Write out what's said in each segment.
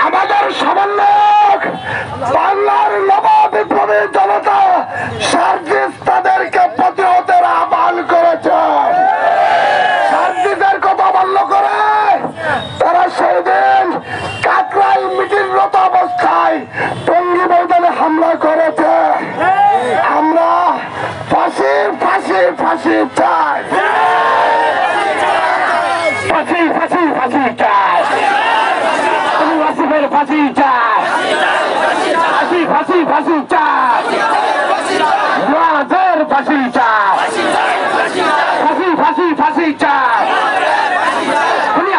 আমাদের সমন্বয়ক বাংলার নববিপ্লবী জনতা সার্জিস তাদেরকে প্রতিহতের আহ্বান করেছে। সার্জিসের কথা বন্ধ করে তারা সেদিন কাকরাইল মিটিংরত অবস্থায় টঙ্গী ময়দানে হামলা করেছে। আমরা ফাঁসি ফাঁসি ফাঁসি চাই, ফাঁসি ফাঁসি ফাঁসি চাই, আসিফের ফাঁসি চাই, ফাঁসি ফাঁসি ফাঁসি চাই, রাজের ফাঁসি চাই, ফাঁসি ফাঁসি ফাঁসি চাই,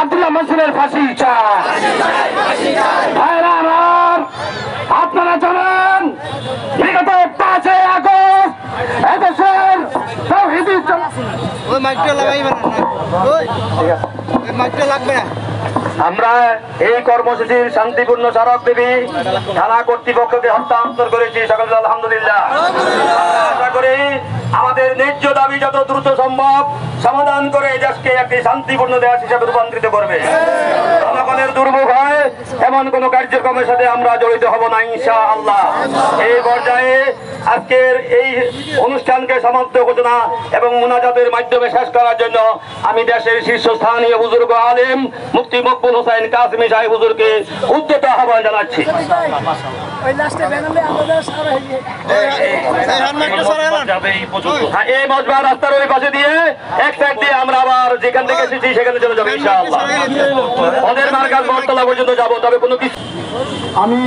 আব্দুল্লাহ মনসুরের ফাঁসি চাই। ভাইরা আমার, আপনারা জানেন বিগত 5 আগস্ট এদেশের তাওহীদি আমরা এই কর্মসূচির শান্তিপূর্ণ স্মারকলিপি থানা কর্তৃপক্ষকে হস্তান্তর করেছি। সকলে আলহামদুলিল্লাহ। আশা করি আমাদের ন্যায্য দাবি যত দ্রুত সম্ভব সমাধান করে দেশকে একটি শান্তিপূর্ণ দেশ হিসেবে রূপান্তরিত করবে। জনগণের দুর্ভোগ হয় এমন কোন কার্যক্রমের সাথে আমরা জড়িত হব না ইনশাআল্লাহ। এই পর্যায়ে আজকের এই অনুষ্ঠানকে সমাপ্ত ঘোষণা এবং মুনাজাতের মাধ্যমে শেষ করার জন্য আমি দেশের শীর্ষস্থানীয় বুজুর্গ আলেম মুফতি মকবুল হোসেন কাসেমী সাহেব হুজুরকে উদ্যত আহ্বান জানাচ্ছি। এই মজমা রাস্তার ওই পাশে দিয়ে এক সাইড দিয়ে আমরা আবার যেখান থেকে এসেছি সেখানে চলে যাবো ইনশাআল্লাহ। ওদের মার্কাজ বটতলা পর্যন্ত যাবো। তবে কোনো কিছু আমি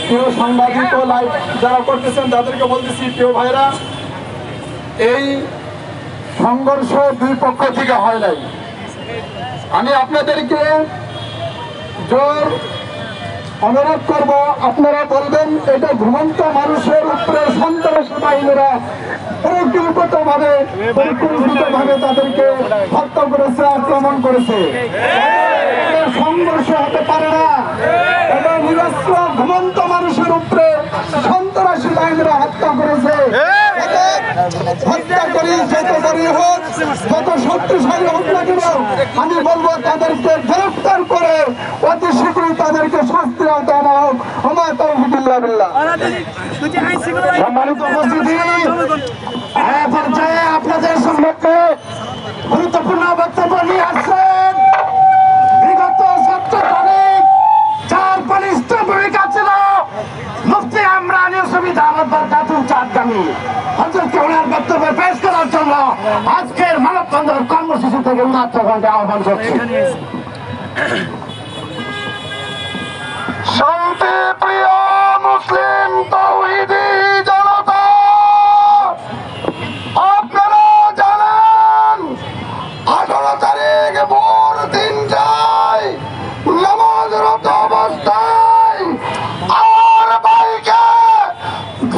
প্রিয় সাংবাদিক ও লাইভ যারা করতেছেন তাদেরকে বলতেছি, প্রিয় ভাইরা, এই সংঘর্ষ দুই পক্ষ থেকে হয় নাই। আমি আপনাদেরকে জোর অনুরোধ করব, আপনারা বলবেন এটা ঘুমন্ত মানুষের উপরে সন্ত্রাসী বাহিনীরা পরিকল্পিতভাবে তাদেরকে হত্যা করেছে, আক্রমণ করেছে। সংঘর্ষ হতে পারে না। এটা নিরস্ত্র ঘুমন্ত মানুষের উপরে সন্ত্রাসী বাহিনীরা হত্যা করেছে। হত্যা করি যত বড় হোক, যত শক্তিশালী হোক না কেন, আমি বলবো তাদেরকে গ্রেফতার করে অতি শীঘ্রই তাদেরকে শাস্তি আওতায় আনা হোক। আমার তাওফিকুল্লাহ বিল্লাহ। সম্মানিত উপস্থিতি, পর্যায়ে আপনাদের সম্মুখে গুরুত্বপূর্ণ বক্তব্য নিয়ে আসছেন বিগত 17 তারিখ যার বলিষ্ঠ ভূমিকা ছিল মুফতি আমরানী সুবিদ আহমদ বরকাতুহ চাঁদগামী হযরতকে ওনার বক্তব্য পেশ করার জন্য আজকের মানববন্ধন কর্মসূচি থেকে উনার তরফে আহ্বান করছি। শান্তি প্রিয় মুসলিম তাওহীদি জনতা, আপনারা জানেন 18 তারিখ ভোর 3টায় নামাজরত অবস্থায় আমার ভাইকে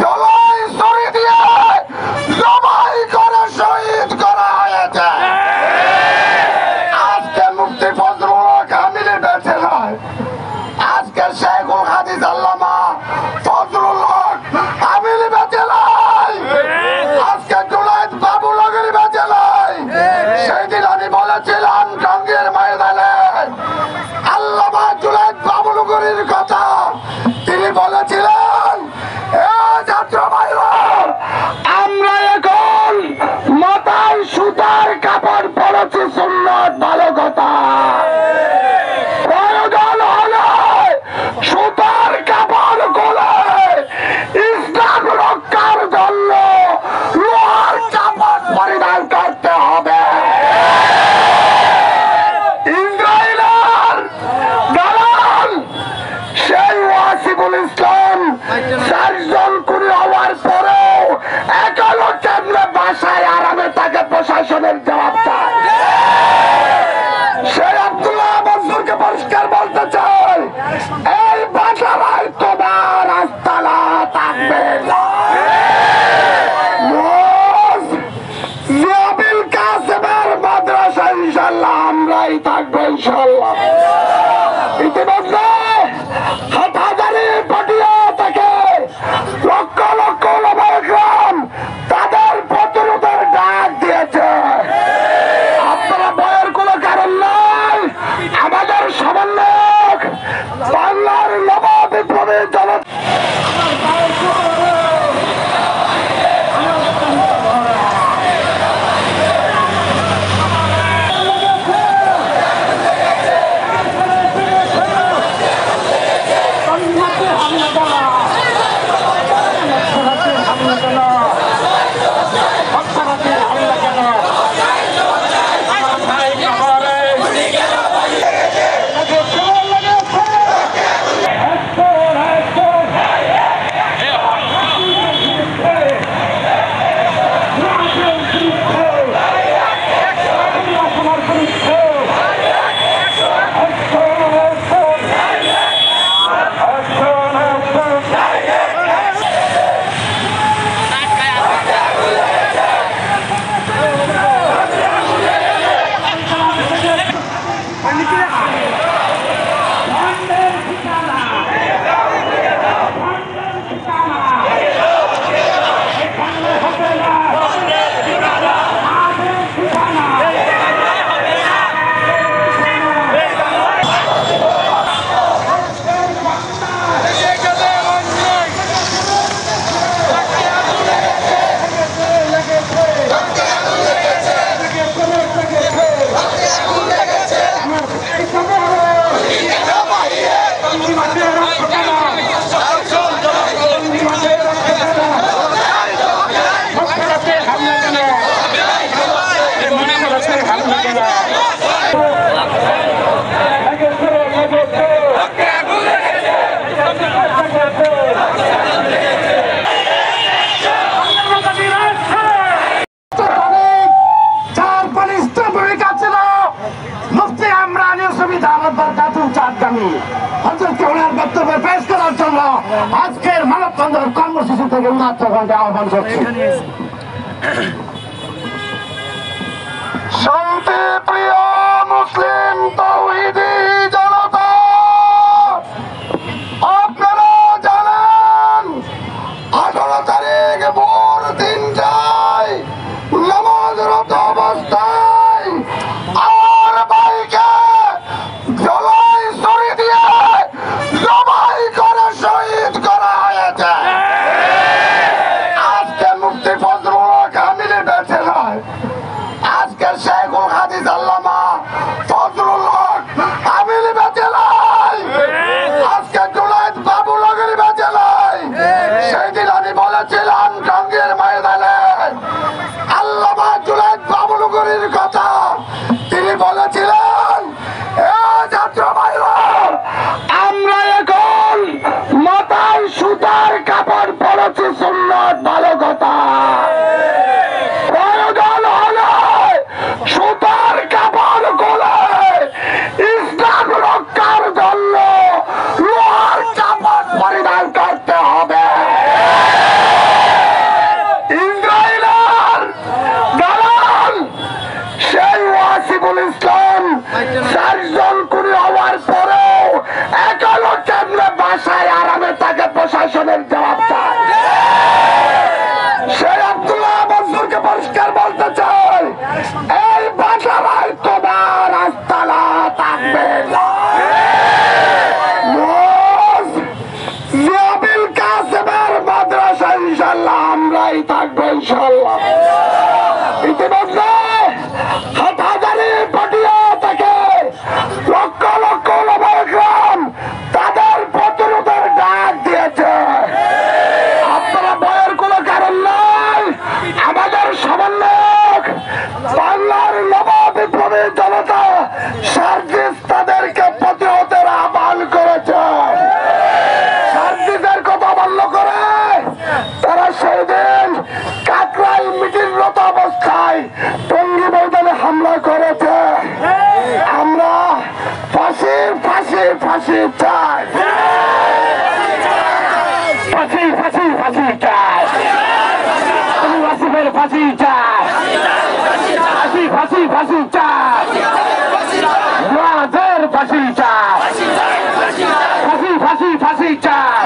জলাই ছুরি দিয়ে জবাই করে শহীদ করা হয়েছে। আজকে মুফতি ফজলুল হক কামিলি বেঁচে নয়, আজকে শেখুল হাদিস আল্লামা ফজলুল হক কামিলি বেঁচে নয়, আজকে জুনায়েদ বাবুল নগরী বেঁচে নয়। সেদিন আমি বলেছিলাম টঙ্গীর ময়দানে আল্লামা জুনায়েদ বাবুল নগরীর কথা, তিনি বলেছিলেন ছাত্র ভাইরা, আমরা এখন মাথায় সুতার কাপড় পরেছি, সুন্নাত ভালো কথা, প্রয়োজন হলে সুতার কাপড় খুলে ইসলাম রক্ষার জন্য লোহার কাপড় পরিধান করতে হবে। ইসরায়েলের দালাল সেই ওয়াসিফুল ইসলাম 4 জন খুনি হওয়ার পরেও এখনো কেমনে বাসায় আরামে তাকে প্রশাসনের জবাব চায়। সেই আব্দুল্লাহ মনসুরকে পরিষ্কার বলতে চাই, এই বাসায় তোমার আস্তানা থাকবে না। জিয়াবিল কাসেমের মাদ্রাসা ইনশাল্লাহ আমরাই থাকবো ইনশাল্লাহ। ইতিমধ্যে হাটহাজারী পাটিয়া থেকে লক্ষ লক্ষ ওলামায়ে কেরাম তাদের প্রতিরোধের ডাক দিয়েছে। জনতা বক্তব্য পেশ করার জন্য আজকের মানববন্ধন কর্মসূচি থেকে উন্নতগণকে আহ্বান করছি। শান্তি প্রিয় মুসলিম তাওহীদি জনতা, আপনারা জানেন 18 তারিখ ভোর 3টায় নামাজরত অবস্থায় আর ভাইকে জলাই ছুরি দিয়ে জবাই করে শহীদ করা হয়েছে। আজকে মুফতি ফজলুল হক আমিনী বেঁচে নাই, আজকে শেখুল হাদিস আল্লামা ফজলুল হক আমিনী বেঁচে নাই, আজকে জুনায়েদ বাবুনগরী বেঁচে নাই। সেদিন আমি বলেছিলাম টঙ্গীর ময়দানে আল্লামা জুনায়েদ বাবুনগরীর কথা, তিনি বলেছিলেন ছাত্র ভাইরা, আমরা এখন মাথায় সুতার কাপড় পরেছি, সুন্নাত ভালো কথা, প্রয়োজন হলে সুতার কাপড় খুলে ইসলাম রক্ষার জন্য লোহার কাপড় পরিধান করতে হবে। ইসরায়েলের দালাল সেই ওয়াসিফুল ইসলাম 4 জন খুনি হওয়ার পরেও এখনো কেমনে বাসায় আরামে তাকে প্রশাসনের জবাব চায়। সেই আব্দুল্লাহ মনসুরকে পরিষ্কার বলতে চাই, এই বাসায় তোমার আস্তানা থাকবে না। জিয়াবিল কাসেমের মাদ্রাসা ইনশাল্লাহ আমরাই থাকবো ইনশাল্লাহ। ইতিমধ্যে হাটহাজারী পটিয়া থেকে লক্ষ লক্ষ ওলামায়ে কেরাম তাদের প্রতিরোধের ডাক দিয়েছে। আপনারা ভয়ের কোনো কারণ নাই। আমাদের সমন্বয়ক বাংলার নববিপ্লবী জনতা সার্জিস তাদেরকে প্রতিরোধের আহ্বান করেছে। সার্জিসের কথা বন্ধ করে তারা সেদিন কাকরাইল মিটিংরত অবস্থায় টঙ্গী ময়দানে হামলা করেছে। আমরা ফাঁসি ফাঁসি ফাঁসি চাই, ফাঁসি ফাঁসি ফাঁসি চাই, ওয়াসিফের ফাঁসি চাই, ফাঁসি ফাঁসি ফাঁসি চাই, ওয়াজের ফাঁসি চাই, ফাঁসি ফাঁসি ফাঁসি চাই,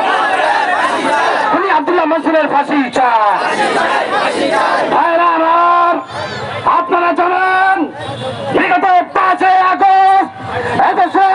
আব্দুল্লাহ মনসুরের ফাঁসি চাই। ভাইরা আমার, আপনারা জানেন বিগত 5 আগস্ট এদেশে